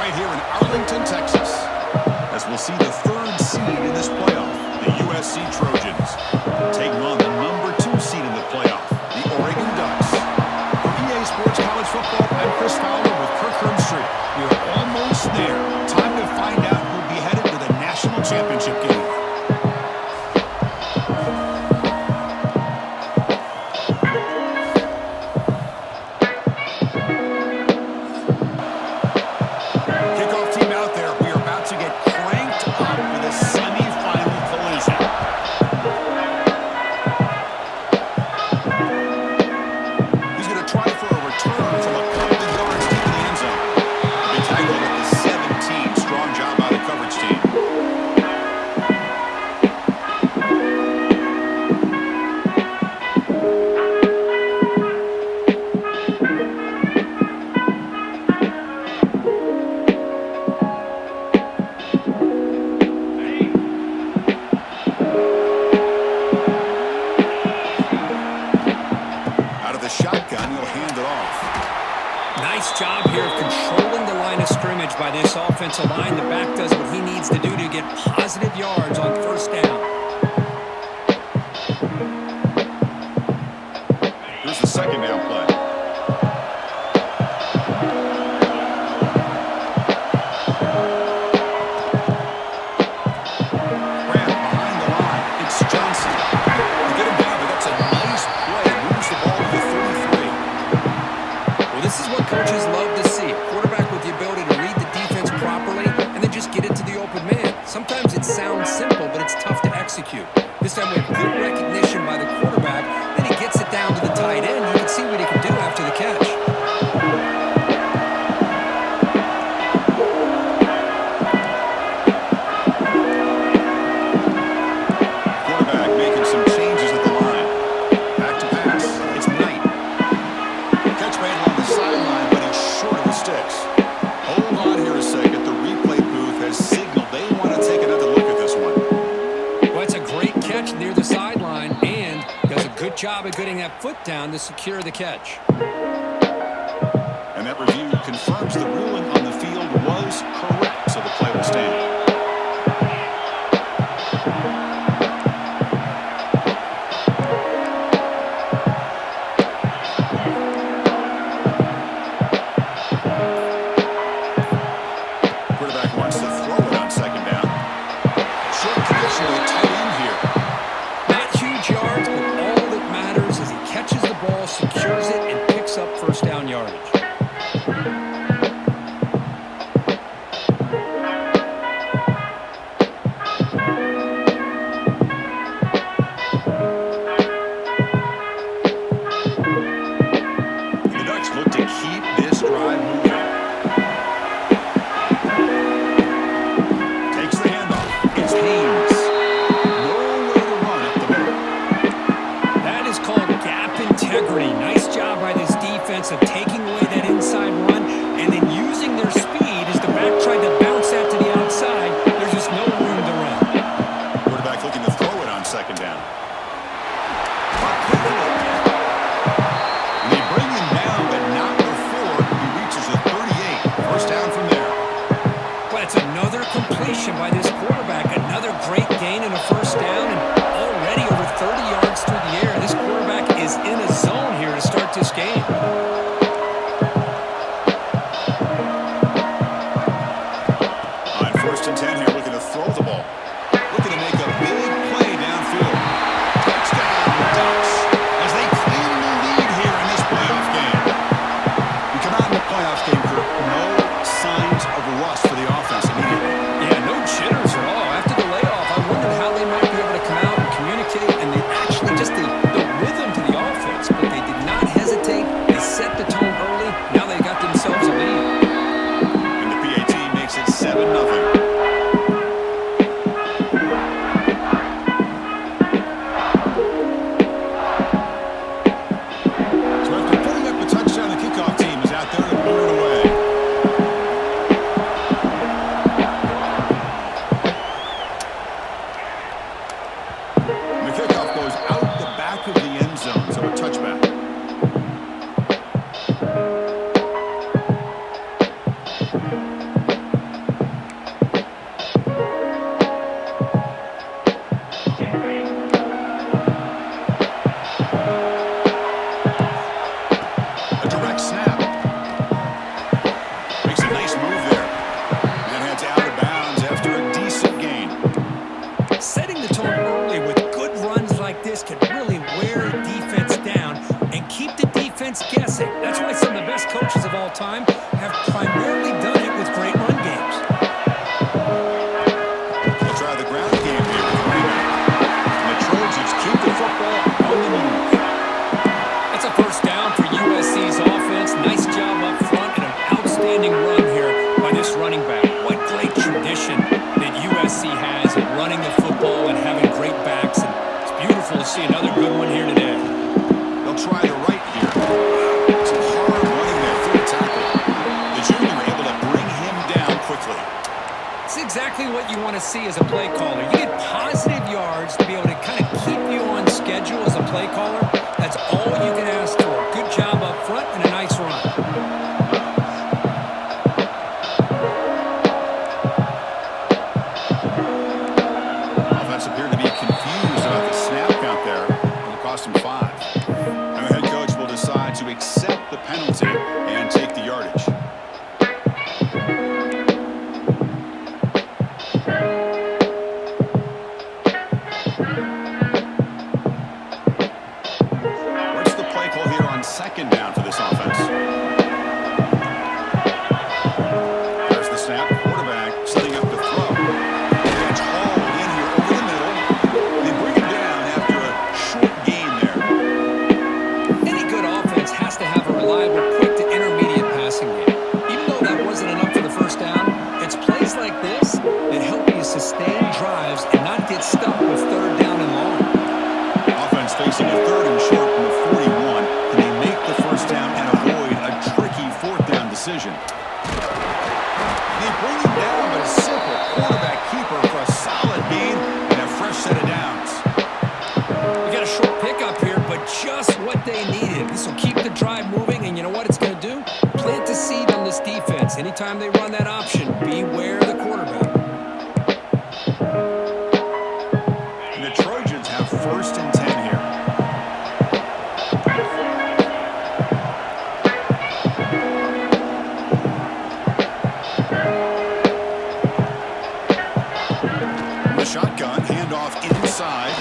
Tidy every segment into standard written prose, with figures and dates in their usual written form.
right here in Arlington, Texas, as we'll see the third seed in this playoff, the USC Trojans, taking on the number 2 seed in the playoff, the Oregon Ducks. For EA Sports College Football, I'm Chris Fowler with Kirk Herbstreit. We are almost there. Time to find out who'll be headed to the national championship game. Shotgun, he'll hand it off. Nice job here of controlling the line of scrimmage by this offensive line. The back does what he needs to do to get positive yards on first down. Here's the second down play. Coaches love to see a quarterback with the ability to read the defense properly and then just get it to the open man. Sometimes it sounds simple, but it's tough to execute. This time we have good recognition by the quarterback, then he gets it down to the tight end. You can see what he can do after the catch. Quarterback making some changes at the line. Back to pass. It's Knight. Catch made along the sideline. Sticks. Hold on here a second. The replay booth has signaled they want to take another look at this one. Well, it's a great catch near the sideline and does a good job of getting that foot down to secure the catch. And that review confirms the ruling on the field was correct, so the play will stand. Secures it and picks up first down yardage. The Ducks look to keep this drive moving. Takes the handoff. It's Haynes. Nowhere to run up the middle. That is called gap integrity. Nice job by this defense of taking away that inside run and then using their speed as the back tried to bounce that to the outside. There's just no room to run. Quarterback looking to throw it on second down. And they bring him down, but not before he reaches the 38. First down from there. Well, it's another completion by this quarterback. Another great gain in a first down and already over 30 yards through the air. This quarterback is in a zone here to start this game. On first and 10 here, looking to throw the ball. Looking to make a big play downfield. Touchdown, Ducks, as they claim the lead here in this playoff game. We come out in the playoff game, Kirk. No signs of rust for the offense immediately. Yeah, no jitters at all. After the layoff, I wondered how they might be able to come out and communicate, and they actually just the rhythm to the offense, but they did not hesitate. They set the tone early. Now they got themselves a lead. And the PAT makes it 7-0. all time have primarily done it with great run games. We'll try the ground game here with Rematch. And the Trojans keep the football on the move. That's a first down for USC's offense. Nice job up front and an outstanding run here by this running back. What great tradition that USC has at running the football and having great backs. And it's beautiful to see another good one here today. They'll try the right here. It's hard running there through the tackle. The junior able to bring him down quickly. It's exactly what you want to see as a play caller. You get positive yards to be able to kind of keep you on schedule as a play caller. That's all you can ask for. Good job up front and a nice run. Offense appeared to be confused about the snap count there. It'll cost him 5. And the head coach will decide to accept the penalty and take the yardage. What's the play call here on second down for this offense? There's the snap. Quarterback setting up the throw. It's hauled in here over the middle. They bring him down after a short gain there. Any good offense has to have a reliable, quick to intermediate passing game. Even though that wasn't enough for the first down, it's plays like this that help you sustain drives and not get stuck with third down and long. Offense facing a third and short from the 41. Can they make the first down and avoid a tricky fourth down decision? They bring him down, but a simple quarterback keeper for a solid gain and a fresh set of downs. We got a short pickup here, but just what they needed. This will keep the drive moving, and you know what it's going to do? Plant a seed on this defense. Anytime they run that option, beware the quarterback. And the Trojans have first and 10 here. The shotgun, handoff inside.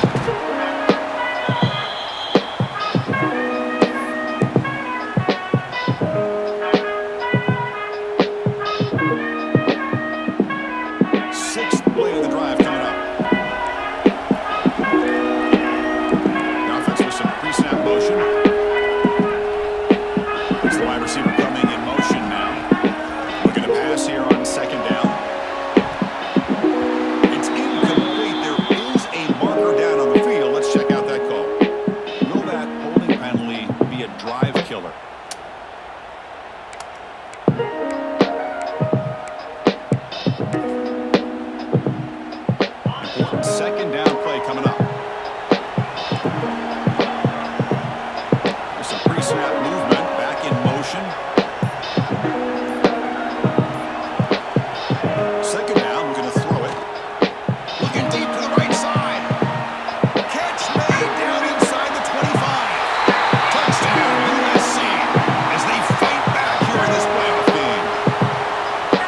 Sixth play of the drive coming up. The offense with some pre-snap motion. It's the wide receiver coming in motion now. Looking to pass here on second down. It's incomplete. There is a marker down on the field. Let's check out that call. Will that holding penalty be a drive killer? Important second down play coming up. There's some pre-snap movement, back in motion. Second down, we're going to throw it. Looking deep to the right side. Catch made down inside the 25. Touchdown, USC, as they fight back here in this playoff game.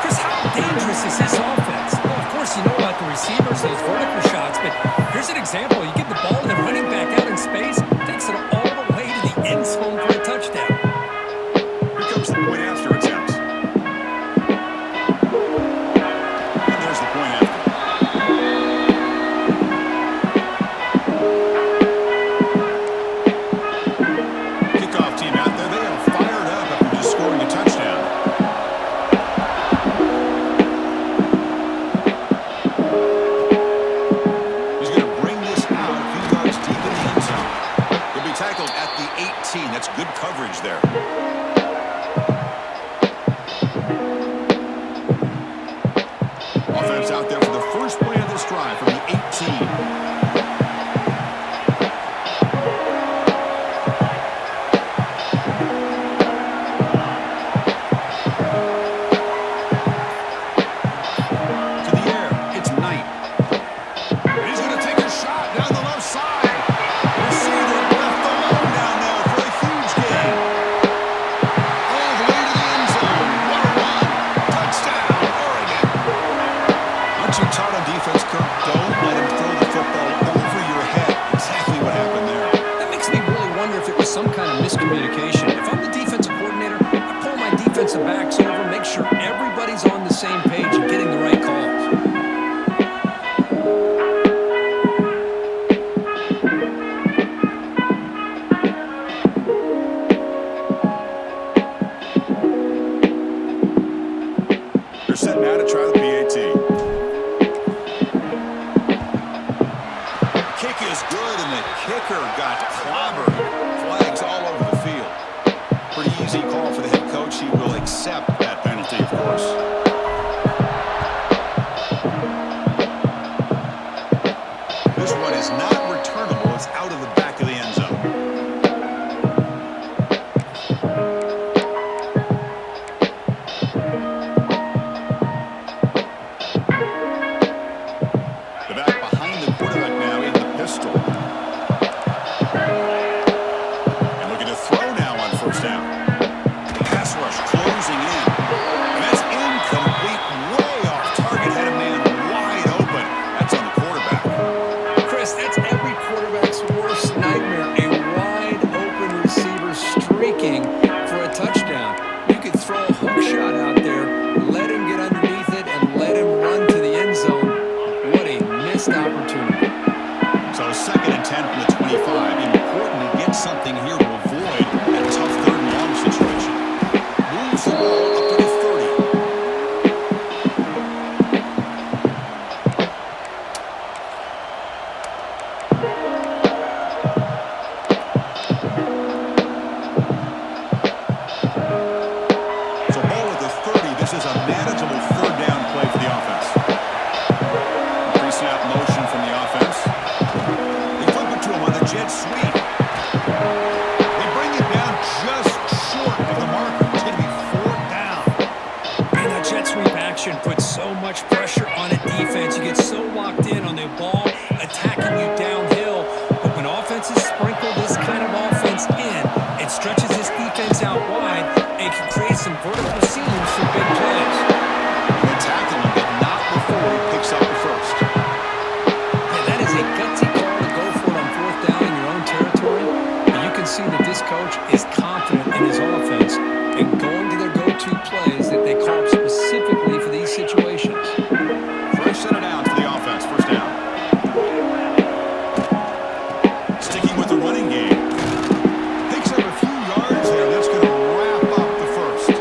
Chris, how dangerous is this offense? Well, of course, you know about the receivers, those vertical shots, but here's an example. You get the ball and the running back out in space, takes it all the way to the end zone for a touchdown. Here comes the point after attempt. And there's the point after. Kickoff team out there. They are fired up after just scoring a touchdown. He's going to bring this out a few yards deep in the end zone. He'll be tackled at the 18. That's good coverage there. Offense out there for the first play of this drive from the 18. To the air, it's Knight. He's going to take a shot down the left side. Receiver left alone down there for a huge gain. All the way to the end zone. What a run. Touchdown, Oregon. Aren't you taught on defense set now to try the PAT. Kick is good, and the kicker got clobbered. Flags all over the field. Pretty easy call for the head coach. He will accept that penalty, of course. This one is not returnable. It's out of the back of the end zone. The back behind the quarterback now in the pistol. And looking to throw now on first down. Pass rush closing in. And that's incomplete, way off target. Had a man wide open. That's on the quarterback. Chris, that's every quarterback's worst nightmare. A wide open receiver streaking for a touchdown. You could throw a hook shot out there, let him get underneath it, and let him run to the end zone. What a missed opportunity. So 2nd and 10 from the 25. Important to get something here to avoid that tough 3rd and long situation. Moves the ball up to the 30. So ball at the 30. This is a manageable 3rd down play for the offense. Pre-snap motion from the offense. They flip it to him on the jet sweep. They bring it down just short of the marker. It's going to be 4th down. And that jet sweep action puts so much pressure on a defense. You get so locked in on the ball attacking you downhill. But when offenses sprinkle this kind of offense in, it stretches this defense out wide and can create some vertical seams for big plays. They tackle him, but not before he picks up the first. Yeah, that is a gutsy call to go for it on 4th down in your own territory. And you can see that this coach is confident in his offense and going to their go-to plays that they call specifically for these situations. Fresh set of downs for the offense. First down. Sticking with the running game. Picks up a few yards there. That's going to wrap up the first.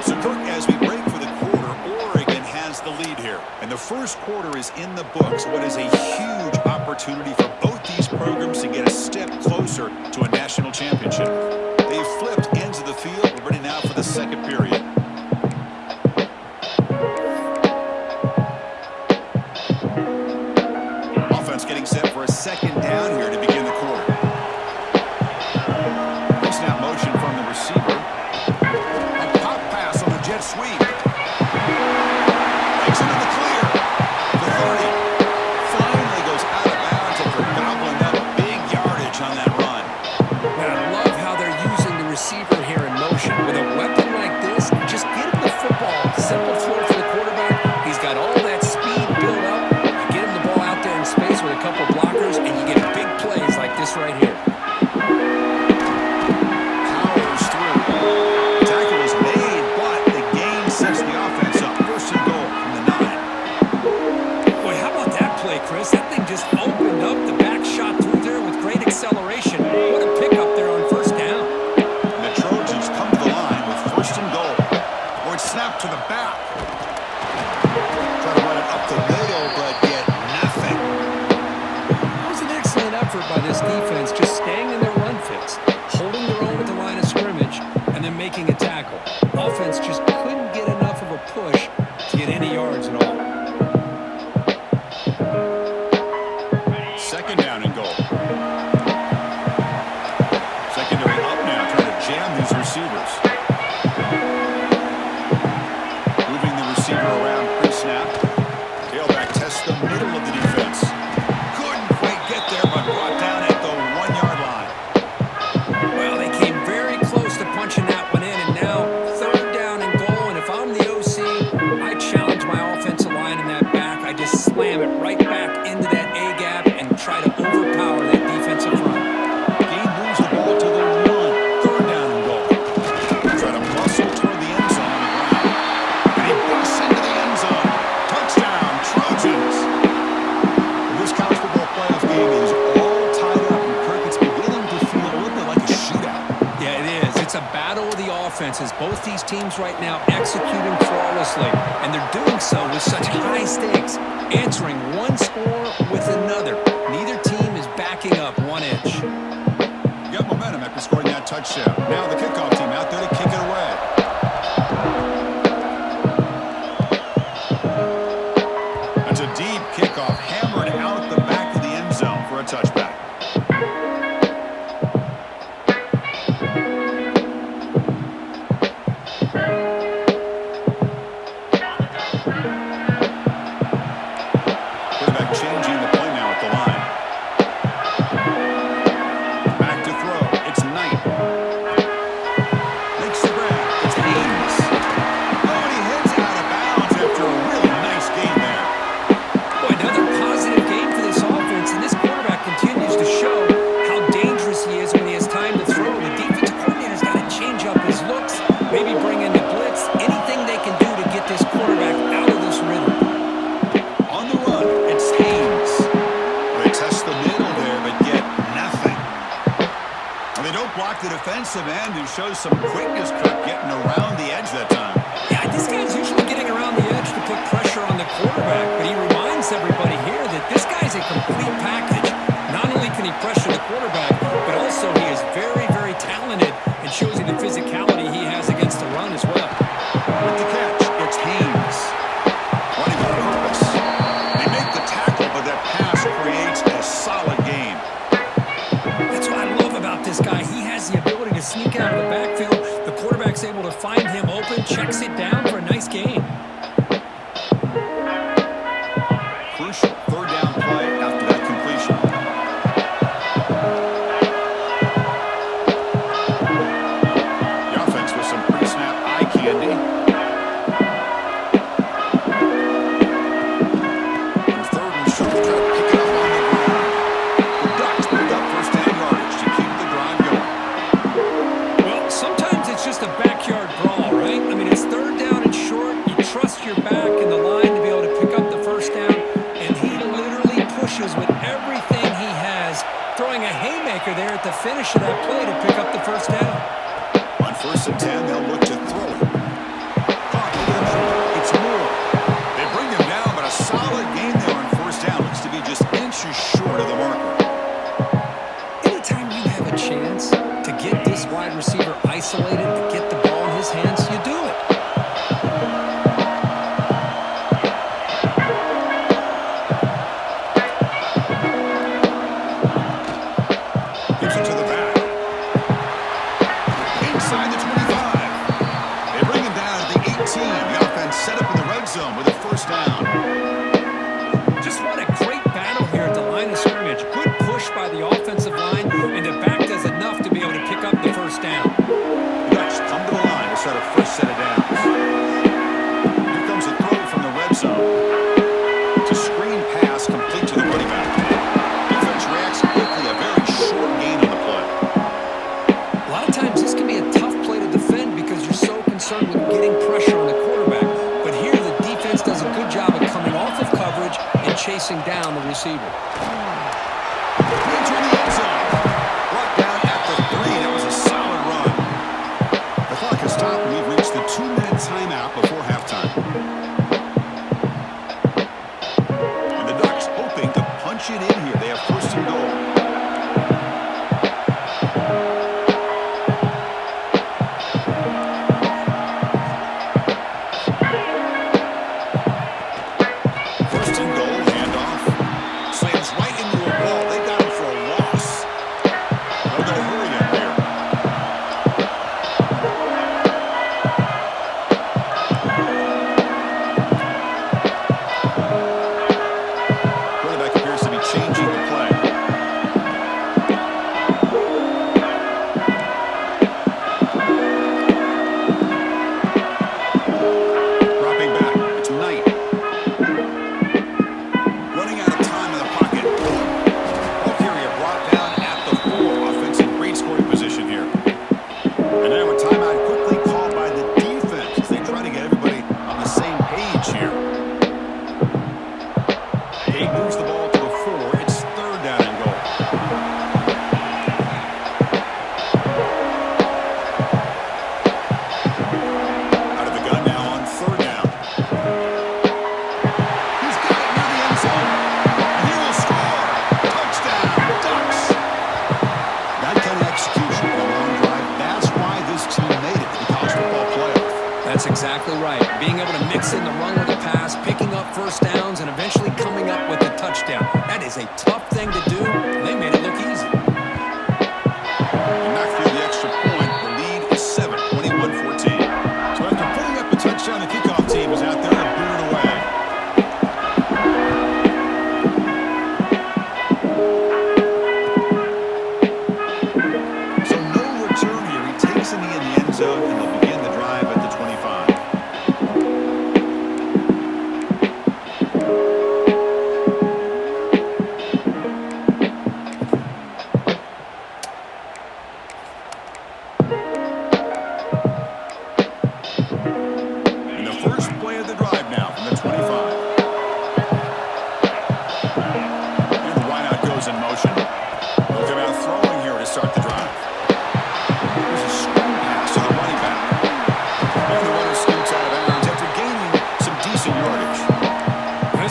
So, Kirk, as we break for the quarter, Oregon has the lead here. And the first quarter is in the books. What is a huge opportunity for both these programs to get a step closer to a national championship. They've flipped ends of the field. We're ready now for the second period. Offense getting set for a 2nd down here to begin the quarter. Pre-snap motion from the receiver. A pop pass on the jet sweep. Breaks into the clear. The 30. Finally goes out of bounds after gobbling up big yardage on that run. And I love how they're using the receiver here in motion. With a weapon like this, just get him the football. Simple throw for the quarterback. He's got all that speed built up. You get him the ball out there in space with a couple blockers, and you get big plays like this right here. Powers through. Tackle is made, but the gain sets the offense up. 1st and goal from the 9. Boy, how about that play, Chris? That thing just opened up. The back shot through there with great acceleration. What a pickup there on 1st down. And the Trojans come to the line with 1st and goal. Or it's snapped to the back. Try to run it up the middle, but get nothing. It was an excellent effort by this defense, just staying in their run fits, holding their own at the line of scrimmage, and then making a tackle. Offense just couldn't get enough of a push to get any yards at all. 2nd down and goal. Secondary up now, trying to jam these receivers. Moving the receiver around pre-snap. Tailback tests the middle of the defense. Couldn't quite get there, but brought down at the 1-yard line. Well, they came very close to punching that one in, and now 3rd down and goal. And if I'm the OC, I challenge my offensive line in that back. I just slam it right back into that A-gap and try to overpower that defensive front. Gain moves the ball to the 1. 3rd down and goal. Try to muscle toward the end zone on the ground. And he busts into the end zone. Touchdown, Trojans. This college football playoff game is all tied up, and Kirk, it's beginning to feel a little bit like a shootout. Yeah, it is. It's a battle of the offenses. Both these teams right now executing flawlessly, and they're doing so with such high stakes, answering one score with another. Neither team is backing up one inch. You got momentum after scoring that touchdown. Now the kickoff team out there to kick it away. That's a deep kickoff, hammered out the back of the end zone for a touchback. Quarterback changing the play now at the line. Back to throw. It's Knight. Makes the grab. It's Haynes. Oh, and he heads out of bounds after a really nice game there. Boy, another positive game for this offense, and this quarterback continues to show how dangerous he is when he has time to throw. The defensive coordinator's got to change up his looks, maybe bring in the blitz, anything they can do to get this quarterback out of this rhythm. On the run, it's Haynes. They test the middle there, but get nothing. And they don't block the defensive end, who shows some quickness getting around the edge that time. Yeah, this guy's usually getting around the edge to put pressure on the quarterback, but he reminds everybody here that this guy's a complete package. Not only can he pressure the quarterback, but also he is very, very talented and shows you the physicality he has against the run as well. With the catch, it's Haynes. Running with purpose. They make the tackle, but that pass creates a solid game. That's what I love about this guy. He has the ability to sneak out of the backfield. The quarterback's able to find him open, checks it down for a nice gain. Crucial third down play after that completion. The offense with some pre-snap eye candy. And third and short, try to pick it up on the ground. The Ducks pick up first down yardage to keep the drive going. Well, sometimes it's just a backyard brawl, right? I mean, it's third down and short. You trust your back in the line to be able to pick up the first down, and he literally pushes with everything he has, throwing a haymaker there at the finish of that play to pick up the first down. On first and 10, they'll look to throw it. Caught over the middle. It's Moore. They bring him down, but a solid game there on first down. Looks to be just inches short of the marker. Anytime you have a chance to get this wide receiver isolated, to get the ball in his hands, you do it. Gives it to the back. Inside the 25. They bring him down at the 18. The offense set up in the red zone with a first down. Just what a great battle here at the line of scrimmage. Good push by the offensive line, and the back does enough to be able to pick up the first down. The Ducks come to the line to start a first set of downs. Here comes a throw from the red zone. It's a screen pass complete to the running back. Defense reacts quickly, a very short gain on the play. A lot of times this can be a tough play to defend because you're so concerned with getting pressure on the quarterback. But here the defense does a good job of coming off of coverage and chasing down the receiver. Entering the end zone. Brought down at the 3. That was a solid run. The clock has stopped, and we've reached the 2-minute timeout before halftime. And the Ducks hoping to punch it in here. They have first and goal. First and goal, handoff. Slams right into a wall. They got him for a loss.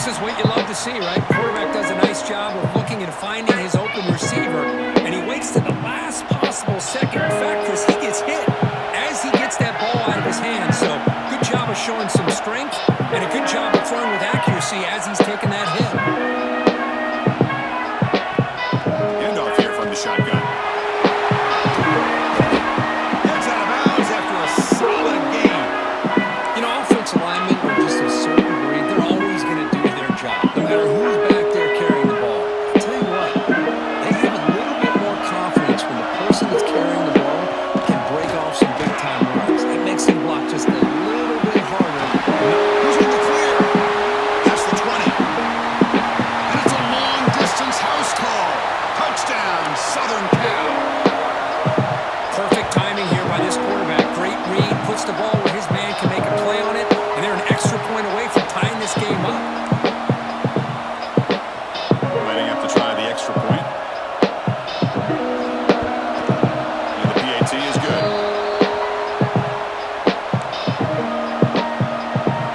This is what you love to see, right? Quarterback does a nice job of looking and finding his open receiver, and he waits to the last possible second. In fact, Chris, he gets hit as he gets that ball out of his hands. So good job of showing some strength and a good job of throwing with accuracy as he's taking that hit. Handoff here from the shotgun. That's out of bounds after a solid game. You know, offensive linemen are just a certain breed. They're always going to do their job, no matter who's back there carrying the ball. I'll tell you what, they have a little bit more confidence when the person that's carrying the ball can break off some big-time runs. It makes them block just a little bit harder. Who's in the clear? That's the 20. And it's a long-distance house call. Touchdown, Southern Cal. Perfect timing here by this quarterback. Great read, puts the ball where his man can make a play on it, and they're an extra point away from tying this game up. Lining up to try the extra point. And the PAT is good.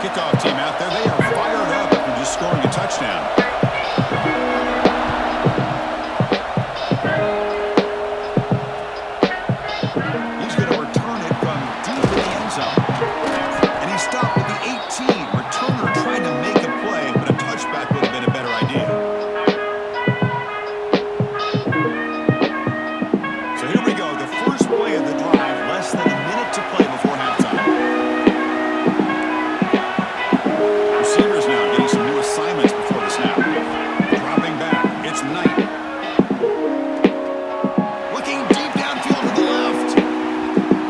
Kickoff team out there. They are fired up after just scoring a touchdown. He's going to return it from deep in the end zone. And he stopped at the 18. Returner trying to make a play, but a touchback would have been a better idea. So here we go. The first play of the drive, less than a minute to play before halftime. Receivers now getting some new assignments before the snap. Dropping back. It's Knight. Looking deep downfield to the left.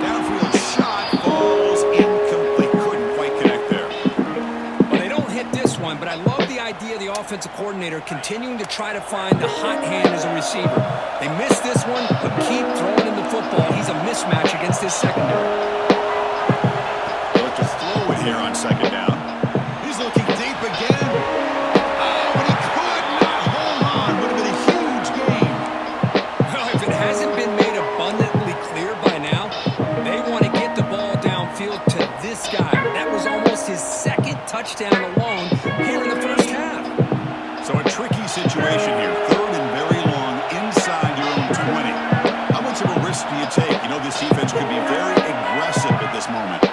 Downfield shot falls incomplete. Couldn't quite connect there. Well, they don't hit this one, but I love the idea of the offensive coordinator continuing to try to find the hot hand as a receiver. They missed this one, but keep throwing him the football. He's a mismatch against his secondary. They look to throw it here on second down. He's looking deep again. Oh, but he could not hold on. Would have been a huge game. Well, if it hasn't been made abundantly clear by now, they want to get the ball downfield to this guy. That was almost his second touchdown alone here in the first half. So a tricky situation here. Third and very long inside your own 20. How much of a risk do you take? You know this defense could be very aggressive at this moment.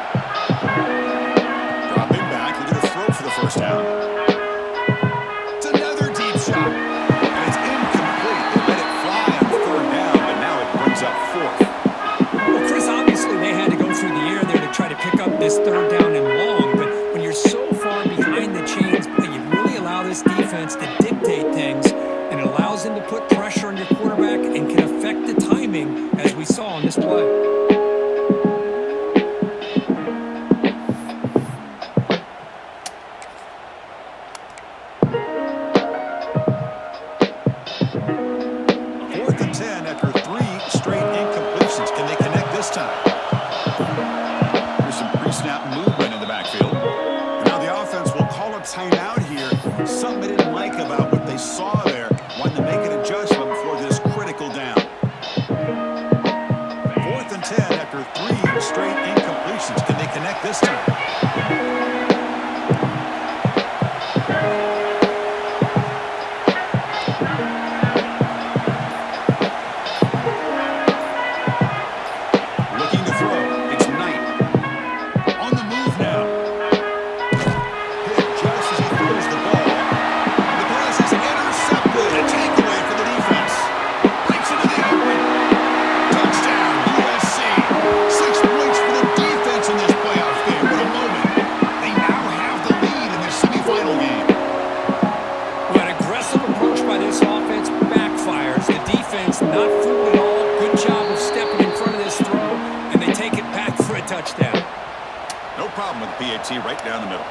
Dropping back. They're going to throw for the first down. It's another deep shot. And it's incomplete. They let it fly on third down, but now it brings up fourth. Well, Chris, obviously they had to go through the air there to try to pick up this third down and long, but when you're so far behind the chains, boy, you really allow this defense to dictate things, and it allows them to put pressure on your quarterback and can affect the timing, as we saw on this play. Fourth and 10 after 3 straight incompletions. Can they connect this time? There's some pre-snap movement in the backfield. And now the offense will call a timeout here. Something they didn't like about what they saw there. Wanted to make an adjustment before this critical down. Fourth and 10 after 3 straight incompletions. Can they connect this time? Looking to throw. It's Knight. On the move now. Hit just as he throws the ball. The pass is intercepted. A takeaway for the defense. Breaks into the open. Touchdown, USC. 6 points for the defense in this playoff game. What a moment. They now have the lead in their semifinal game. Well, an aggressive approach by this offense backfires. The defense not fooled at all. Good job of stepping in front of this throw, and they take it back for a touchdown. No problem with PAT right down the middle.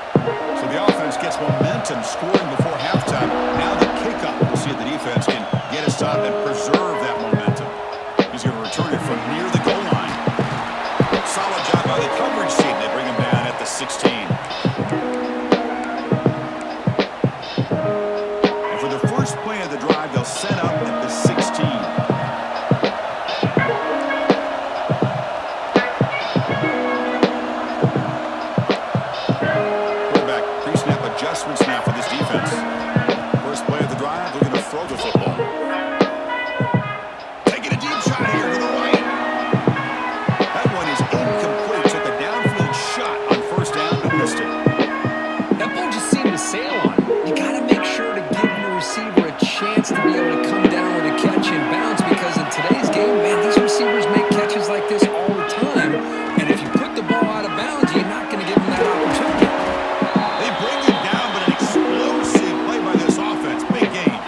So the offense gets momentum scoring before halftime. Now the kickoff. We'll see if the defense can get a stop and preserve that momentum. He's going to return it from near the goal line. Solid job by the coverage team. They bring him down at the 16. And for the first play of the drive, they'll set up at the 16. Quarterback pre-snap adjustment. adjustments now for this defense. First play of the drive, they're going to throw the football. Taking a deep shot here to the right. That one is incomplete. Took a downfield shot on first down and missed it. That ball just seemed to sail on him. You got to make sure to give your receiver a chance to be able to come down with a catch and bounce, because in today's game, man, these receivers make catches like this all the time. And if you put the ball out of bounds, you're not going to give them that opportunity. They bring him down, but an explosive play by this offense. Big gain.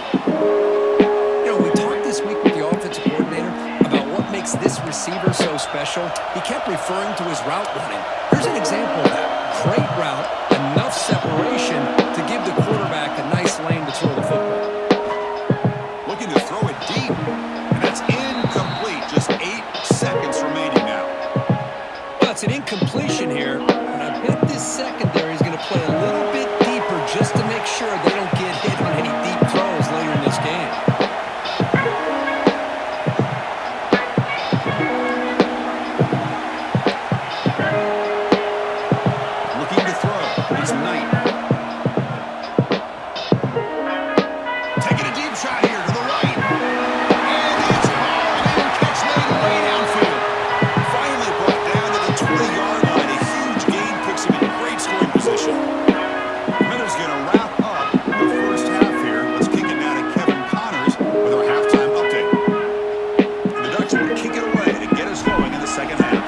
You know, we talked this week with the offensive coordinator about what makes this receiver so special. He kept referring to his route running. Here's an example of that. Great route, enough separation to give the quarterback a nice lane to throw the football. Looking to throw it deep, and that's incomplete. Just 8 seconds remaining now. Well, it's an incompletion here, but I bet this secondary is going to play a little bit deeper just to make sure they don't get hit on any deep throws later in this game. Looking to throw. It's Knight. Taking a deep shot here to the right. And it's hard. And catch made way downfield. Finally brought down to the 20-yard line. A huge gain puts him in great scoring position. Miller's going to wrap up the first half here. Let's kick it now to Kevin Connors with our halftime update. The Ducks will kick it away to get us going in the second half.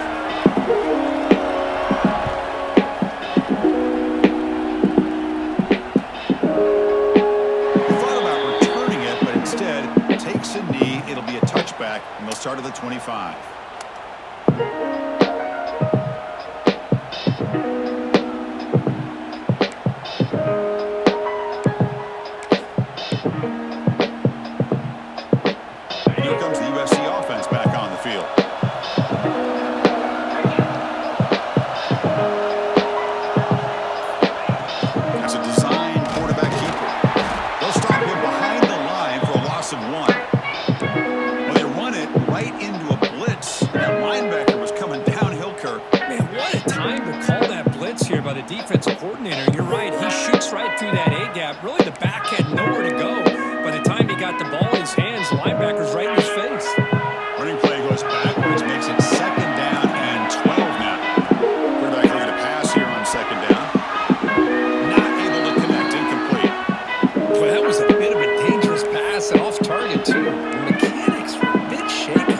He thought about returning it, but instead takes a knee. It'll be a touchback, and they'll start at the 25. And here comes the USC offense back on the field. As a designed quarterback keeper, they'll stop him behind the line for a loss of 1. Well, they run it right into a blitz. That linebacker was coming downhill, Kirk. Man, what a time to call that blitz here by the defensive coordinator. You're right, he shoots right through that A-gap. Really, the back had nowhere to go. By the time he got the ball in his hands, the linebacker's right in his face. Running play goes backwards, makes it second down and 12 now. Quarterback looking to pass here on second down. Not able to connect, incomplete. Boy, that was a bit of a dangerous pass and off target, too. The mechanics were a bit shaky.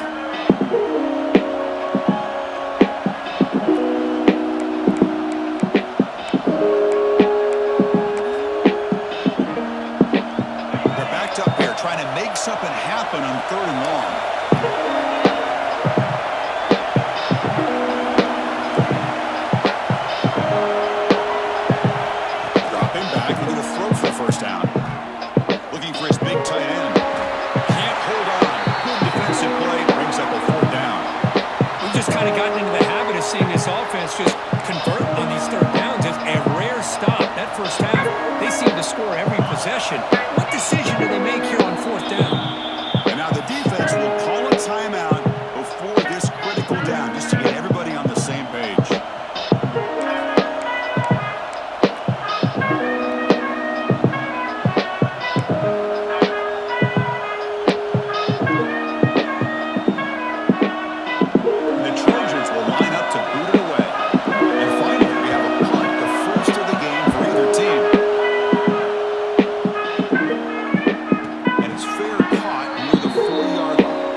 They're backed up here, trying to make something happen on 3rd and long. Dropping back, looking to throw for the first down. Looking for his big tight end. Can't hold on. Good defensive play, brings up a 4th down. We've just kind of gotten into the habit of seeing this offense just convert on these 3rd downs. It's a rare stop. That first half, they seem to score every possession. What decision do they make here on 4th down? And now the defense will call a timeout before this critical down, just to get everybody on the same page. The Trojans will line up to boot it away. And finally, we have a punt, the first of the game for either team. And it's fair caught near the 40-yard line.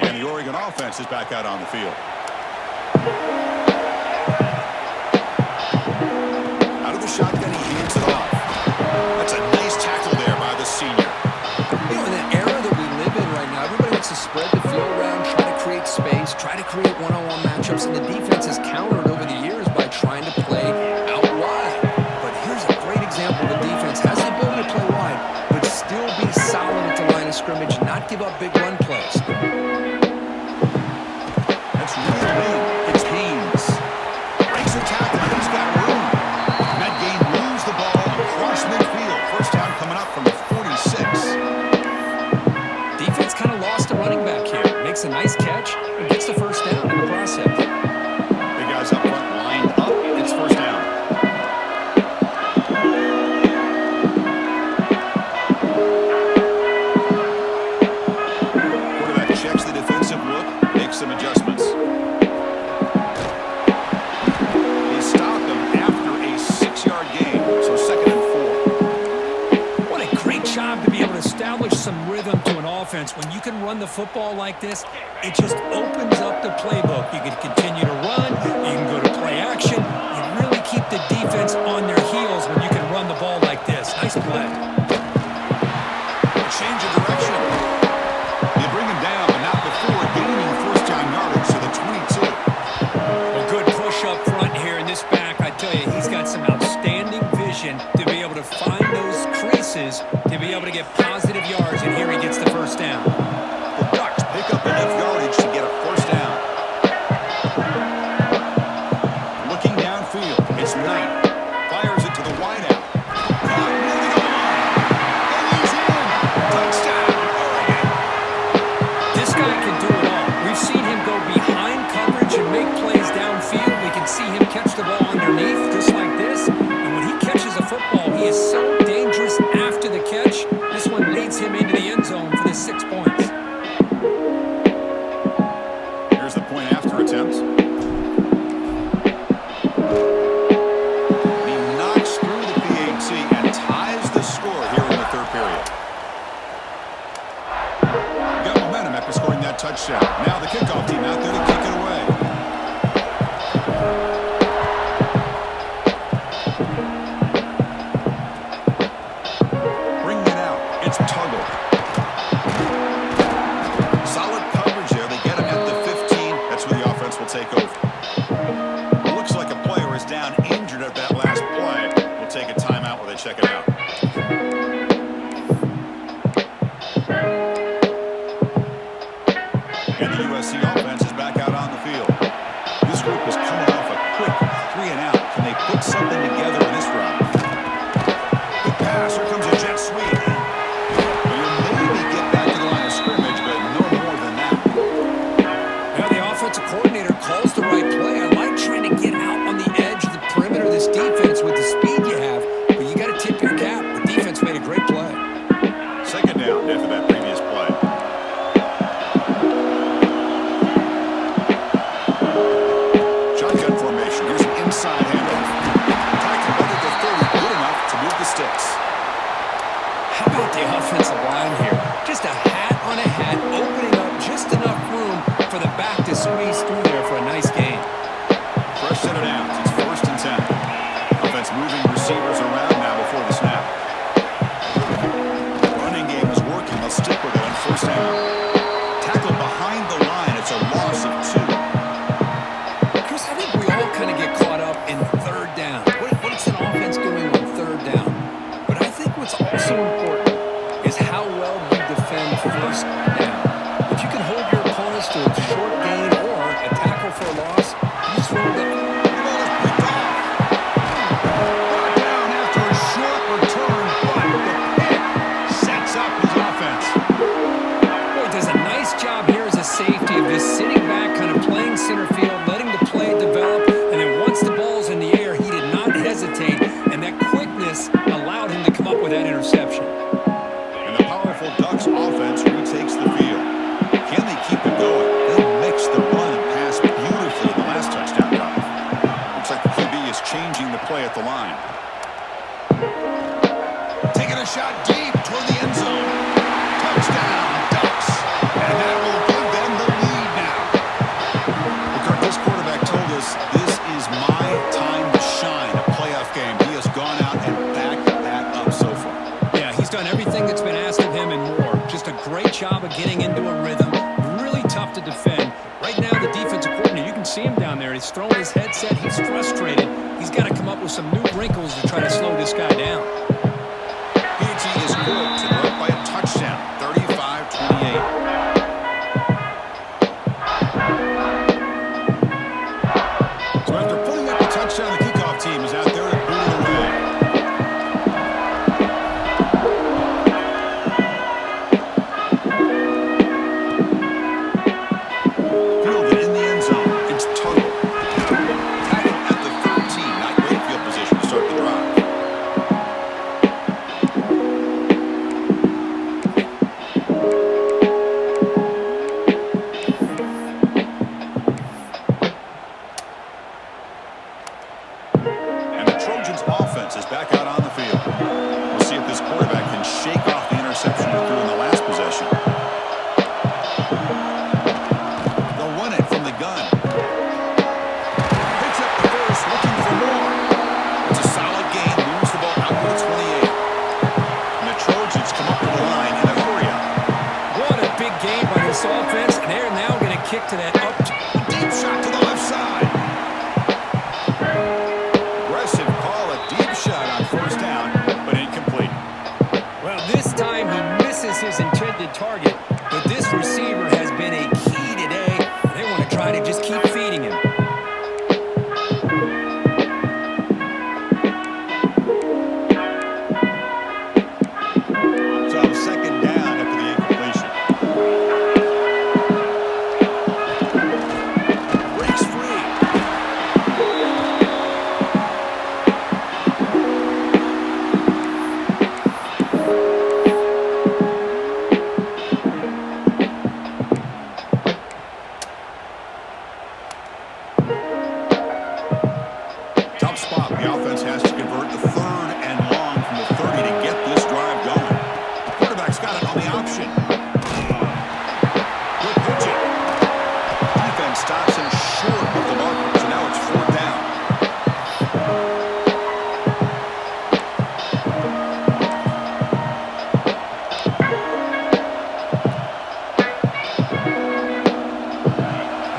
And the Oregon offense is back out on the field. Out of the shotgun, he hands it off. That's a nice tackle there by the senior. You know, in the era that we live in right now, everybody wants to spread the field around, try to create space, try to create one-on-one matchups, and the defense has countered over the years by trying to play out wide. But here's a great example of the defense has the ability to play wide, but still be solid at the line of scrimmage, not give up big run plays. That's really lean. It's Haynes. Breaks the tackle. He's got room. And that gain moves the ball across midfield. First down coming up from the 46. Defense kind of lost a running back makes a nice catch and gets the first down in the process. The guys up front lined up. It's first down. Quarterback checks the defensive look, makes some adjustments. They stopped them after a 6-yard gain, so 2nd and 4. What a great job to be able to establish some rhythm to an offense. When you can run the football like this, it just opens up the playbook. You can continue to run, you can go to play action. You really keep the defense on their heels when you can run the ball like this. Nice play. A change of direction. They bring him down, but not before gaining first down yardage to the 22. Well, good push up front here in this back. I tell you, he's got some outstanding vision to be able to find those creases, to be able to get positive yards, and here he gets the first down. The Ducks pick up enough yardage to get a first down. Looking downfield, it's Knight. Fires it to the wideout. Caught near the goal line. And he's in. Touchdown, Oregon. This guy can do it all. We've seen him go behind coverage and make plays downfield. We can see him catch the ball underneath just like this. And when he catches a football, he is so dangerous after the catch. This one leads him into the end zone for the 6 points. Here's the point after attempt. He knocks through the PAT and ties the score here in the 3rd period. Got momentum after scoring that touchdown. Now the kickoff team out there to kick it away. Bring it out. It's Tuggle. Solid coverage there. They get him at the 15. That's where the offense will take over. Looks like a player is down injured at that last play. We'll take a timeout while they check it out. And the USC offense is back out on the field. This group is coming off a quick 3-and-out. Can they put something together in this round? Good pass. Here comes a jet sweep. You'll maybe get back to the line of scrimmage, but no more than that. Now the offensive coordinator calls the right play. I like trying to get out on the edge of the perimeter of this defense with the speed you have, but you got to tip your cap. The defense made a great play. 2nd down after that previous play. Shotgun formation. Here's an inside handoff. Tactic under the 30, good enough to move the sticks. How about the offensive line here? Just a hat on a hat, opening up just enough room for the back to squeeze through there for a nice gain. Fresh set of downs. It's 1st and 10. Offense moving receivers around now before the snap. Running game is working. They'll stick with it on 1st down. Tackle behind the line. It's a loss of 2. Chris, I think we all kind of get caught up in 3rd down. What's an offense doing on 3rd down? But I think what's also important is how well you defend 1st down. If you can hold your opponents to a short gain or a tackle for a loss, you throw the Ball is picked off. Brought down after a short return, but the pick sets up his offense. Boy, does a nice job here as a safety of this sitting back, kind of playing center field, letting the play develop, and then once the ball's in the air, he did not hesitate, and that quickness allowed him to come up with that interception. And the powerful Ducks offense retakes the field. Can they keep it going? They mix the run and pass beautifully in the last touchdown drive. Looks like the QB is changing the play at the line. Taking a shot deep toward the end zone. Touchdown, Ducks. And that will give them the lead now. Well, Kirk, this quarterback told us this is my time to shine, a playoff game. He has gone out and backed that up so far. Yeah, he's done everything that's been asked of him and more. Just a great job of getting into a rhythm. Really tough to defend. Right now, the defensive coordinator, you can see him down there. He's throwing his headset. He's frustrated. He's got to come up with some new wrinkles to kick to that up. Deep shot to the left side. Aggressive call, a deep shot on first down, but incomplete. Well, this time he misses his intended target, but this receiver has been a key today. They want to try to just keep feeding him. So second down after the incompletion. Breaks free. Tough spot. The offense has to convert the third and long from the 30 to get this drive going. Quarterback's got it on the option. Good pitching. Defense stops him short of the marker, so now it's fourth down.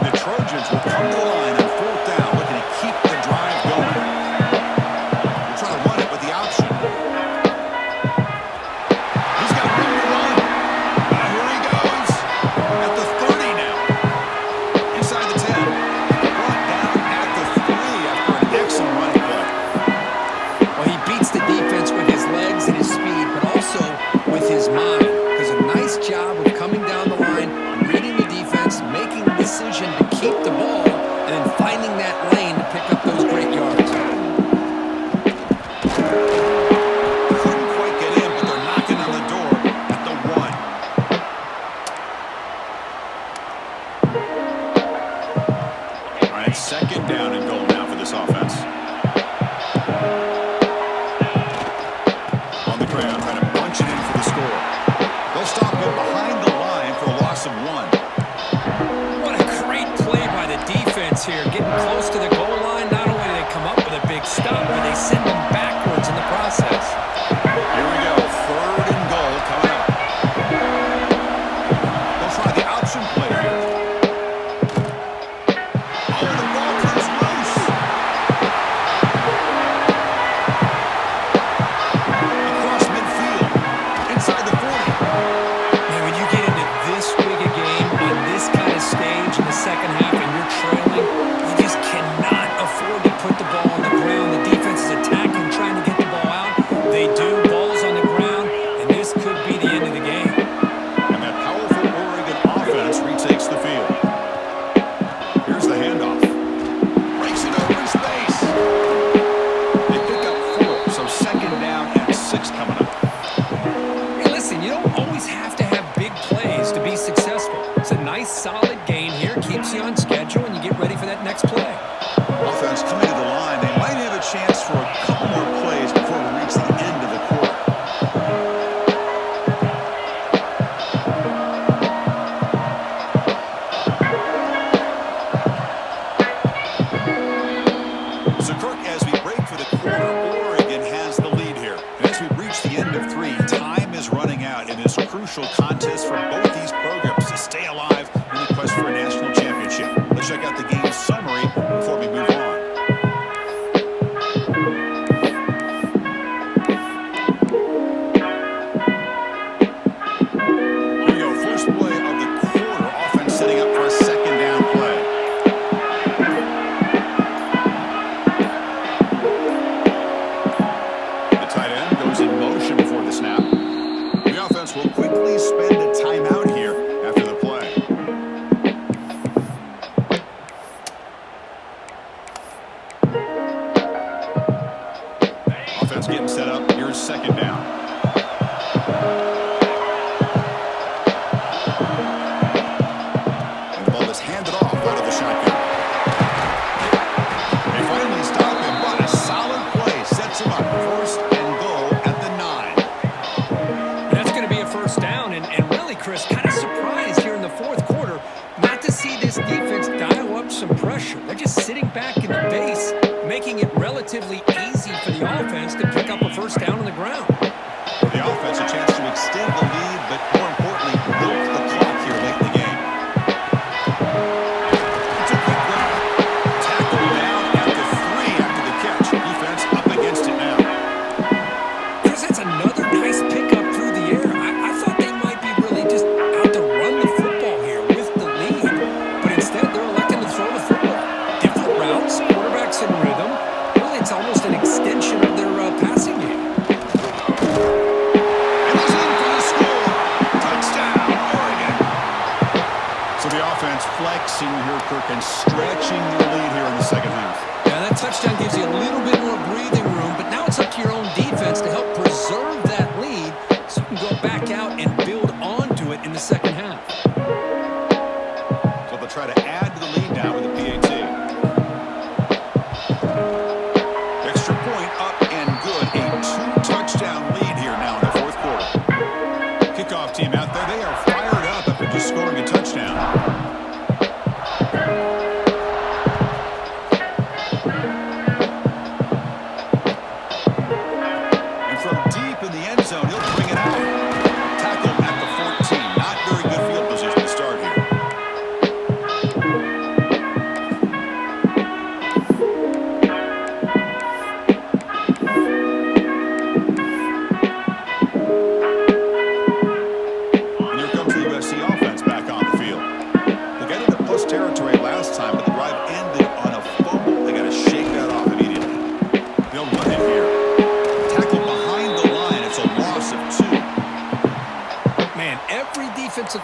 The Trojans will come to the line on fourth down, looking to keep the drive going. They're trying to run it with the option. He's got room to run. Here he goes. At the 30 now. Inside the 10. Brought down at the 3 after an excellent running play. Well, he beats the defense with his legs and his speed, but also with his mind. Does a nice job of coming down the line, reading the defense, making the decision to keep the ball, and then finding that lane to pick up those great yards. Couldn't quite get in, but they're knocking on the door at the 1. All right, second down and goal now for this offense. On the ground, trying to punch it in for the score. They'll stop him behind the line for a loss of 1. What a great play by the defense here. Getting close to the goal line, not only do they come up with a big stop, but they send them backwards in the process. Here we go, third and goal coming up. They'll try the option play here. Oh, the ball comes loose. Across midfield, inside the 40. Man, when you get into this big a game on this kind of stage in the second half and you're trailing, you just cannot afford to put the ball on the ground. The defense is attacking, trying to get the ball out. They do. Ball's on the ground, and this could be the end of the game. And that powerful Oregon offense retakes the field. Here's the handoff. Breaks it open space. They pick up 4, so second down and 6 coming up. Hey, listen, you don't always have to have big plays to be successful. It's a nice, solid gain here. Keeps you on schedule, and you get ready for that next play. Offense coming to the line. They might have a chance for a couple more plays before we reach the end of the quarter. So, Kirk, as we break for the quarter, Oregon has the lead here. And as we reach the end of 3, time is running out in this crucial contest for both these programs to stay alive in the quest for a national championship. Let's check out the game summary before we move on. Here we go, first play of the quarter. Offense setting up for a second down play. The tight end goes in motion before the snap. The offense will quickly spend a timeout here after the play. Offense getting set up. Here's second down. And the ball is handed off out of the shotgun. They finally stop him, but a solid play sets him up. First and goal at the 9. That's going to be a first down, and really, Chris, kind of surprised here in the fourth quarter not to see this defense dial up some pressure. They're just sitting back in the base, making it relatively easy for the offense to pick up a first down on the ground. For the offense, a chance to extend the lead, but more importantly, milk the clock here late in the game. So the offense flexing here, Kirk, and stretching their lead here in the second half. Yeah, that touchdown gives you a little bit more breathing room, but now it's up to your own defense to help preserve that lead so you can go back out and build onto it in the second half. So they'll try to add to the lead now with the PAT. Extra point up and good. A 2-touchdown lead here now in the fourth quarter. Kickoff team out there. They are fired up after just scoring a touchdown.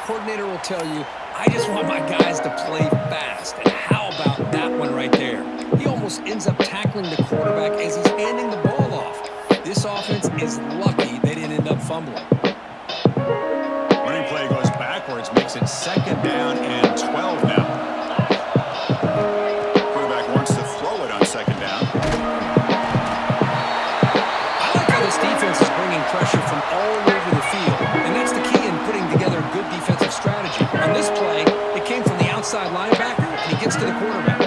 Coordinator will tell you, I just want my guys to play fast. And how about that one right there? He almost ends up tackling the quarterback as he's handing the ball off. This offense is lucky they didn't end up fumbling. Running play goes backwards, makes it second down and 12 now. Quarterback wants to throw it on second down. I like how this defense is bringing pressure from all over the field, and that's the key in putting together a good defensive strategy. On this play, it came from the outside linebacker, and he gets to the quarterback.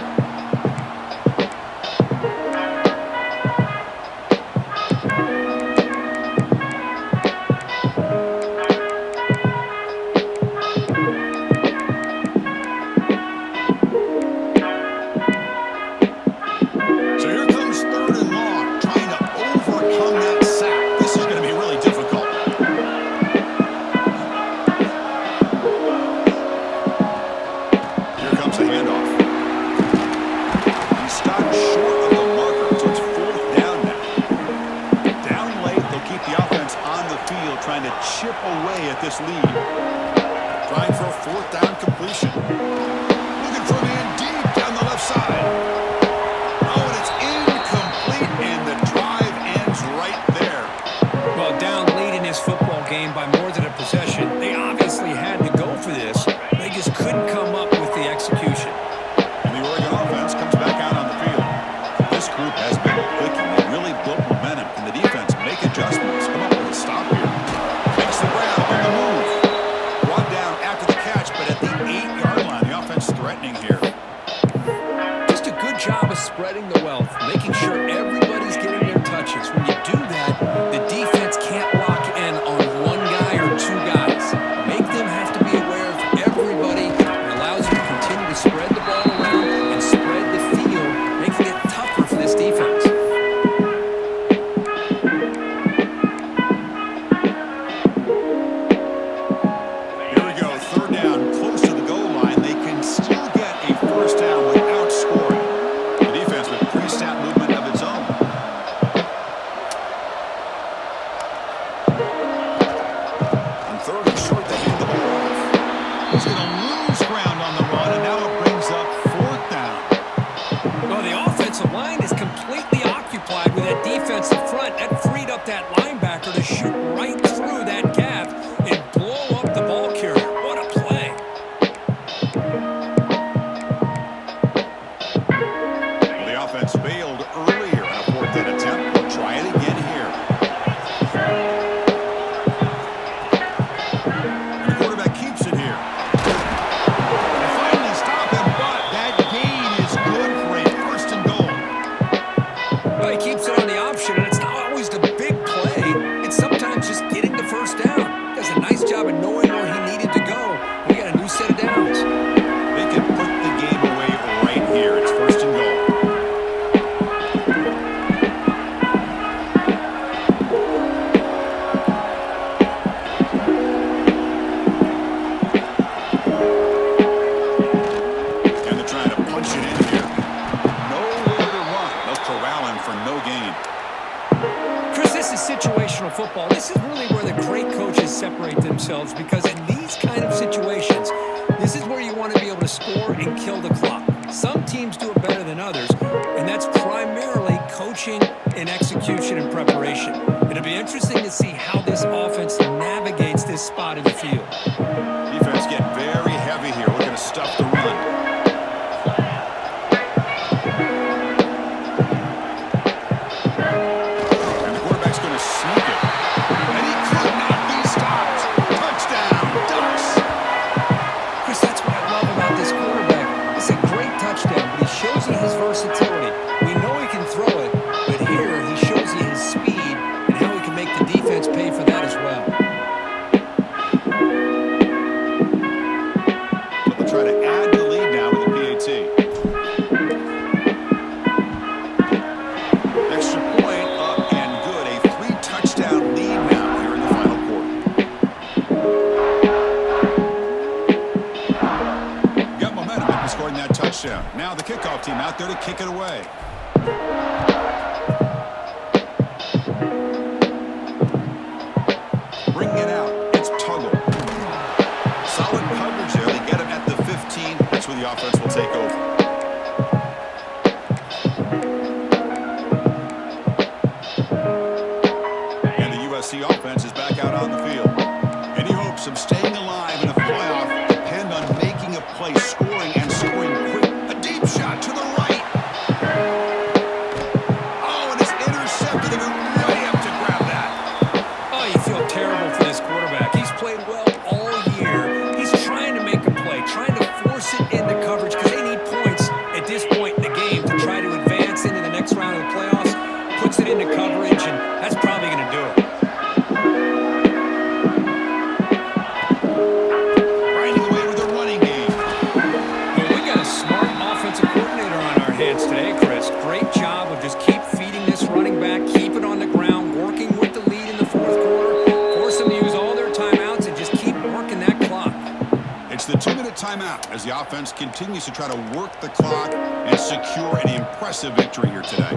Football. This is really where the great coaches separate themselves, because in these kind of situations, this is where you want able to score and kill the clock. Some teams do it better than others, and that's primarily coaching and execution and preparation. It'll be interesting to see how this offense navigates this spot in the field. Defense getting very heavy here. We're going to stuff the run. His versatility. We know he can throw it, but here he shows you his speed and how he can make the defense pay for that as well. So they'll try to add the lead now with the PAT. Extra point up and good. A 3-touchdown lead now here in the final quarter. Got momentum after scoring that touchdown. Now the kickoff team out there to kick it away. Bring it out. It's Tuggle. Solid coverage there. They get it at the 15. That's where the offense will take over. And the USC offense is back out on the field. Any hopes of staying alive in a playoff depend on making a play, scoring, and scoring quick. Shot to the right. Oh, and it's intercepted. He went way up to grab that. Oh, you feel terrible for this quarterback. He's played well all year. He's trying to make a play, trying to force it into coverage because they need points at this point in the game to try to advance into the next round of the playoffs. Puts it into coverage, and that's probably going to do it. Grinding away with a running game. Today, Chris. Great job of just keep feeding this running back, keep it on the ground, working with the lead in the fourth quarter, force them to use all their timeouts and just keep working that clock. It's the 2-minute timeout as the offense continues to try to work the clock and secure an impressive victory here today.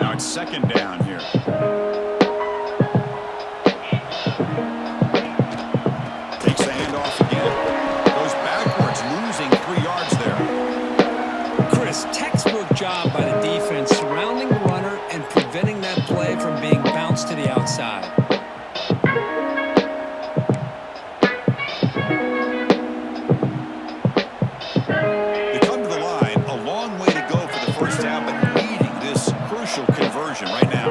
Now it's second down here. Takes the handoff again. Goes backwards, losing 3 yards there. Textbook job by the defense surrounding the runner and preventing that play from being bounced to the outside. They come to the line, a long way to go for the first down, but needing this crucial conversion right now.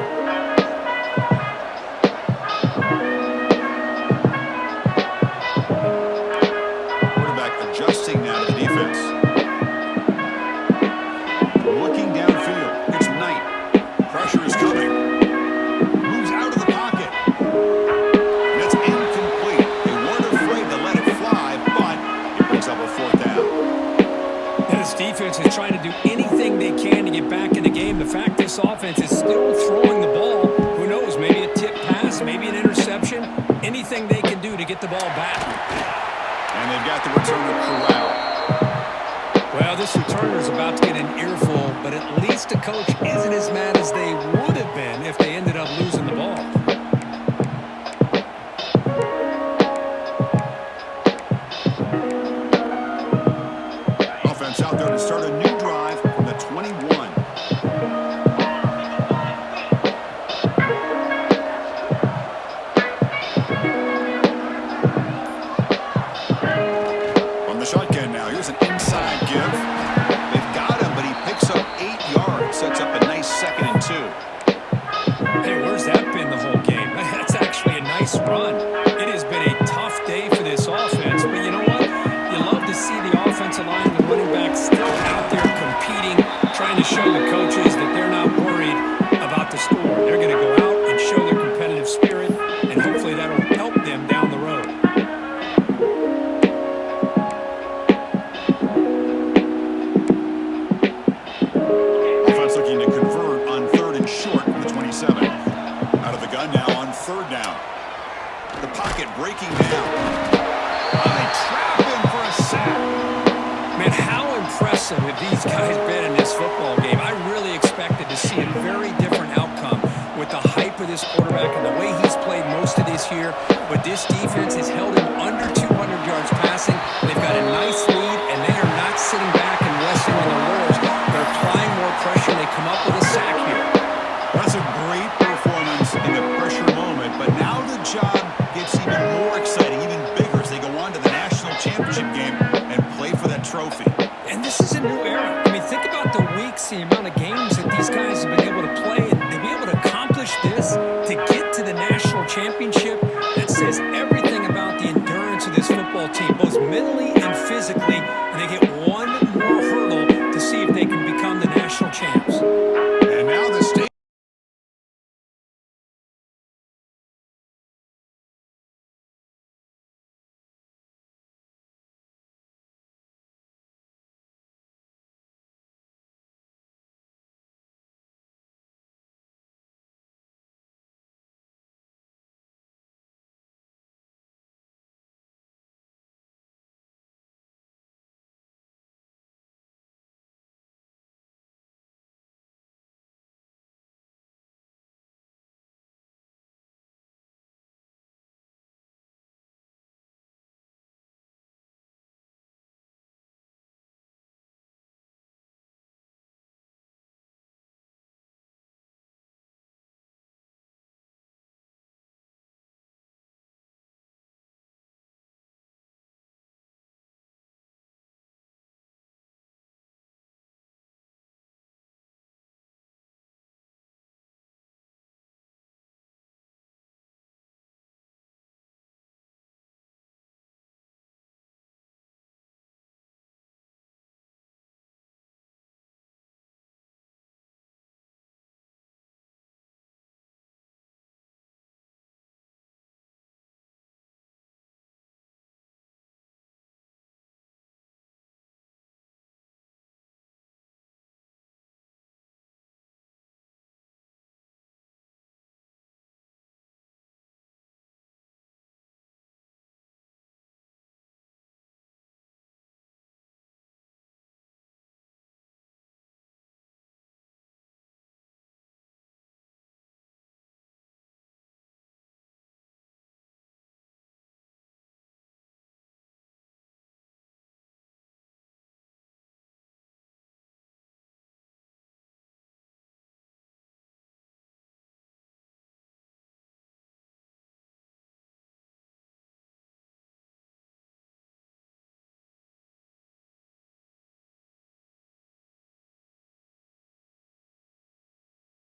Quarterback adjusting now to the defense. Defense is trying to do anything they can to get back in the game. The fact this offense is still throwing the ball, who knows, maybe a tip pass, maybe an interception, anything they can do to get the ball back. And they've got the returner corralled. Well, this returner is about to get an earful, but at least the coach isn't as mad as they would have been if they ended up losing the ball. Out there to start a new drive from the 21. From the shotgun now, here's an inside give. They've got him, but he picks up 8 yards. Sets up a nice 2nd and 2. Hey, where's that been the whole game? That's actually a nice run. It has been a tough day for this offense, but you know what? You love to see the offensive line and the running back still out there competing, trying to show the coaches that they're not worried about the score. They're going to go out and show their competitive spirit, and hopefully that'll help them down the road. Offense looking to convert on 3rd and short from the 27. Out of the gun now on 3rd down. The pocket breaking down. They trap him for a sack. Man, how impressive have these guys been in this football game? I really expected to see a very different outcome with the hype of this quarterback and the way he's played most of this year. But this defense has held him under 200 yards passing. They've got a nice lead. this is a new era. I mean, think about the weeks, the amount of games that these guys have been able to play, and to be able to accomplish this, to get to the national championship, that says everything about the endurance of this football team, both mentally and physically.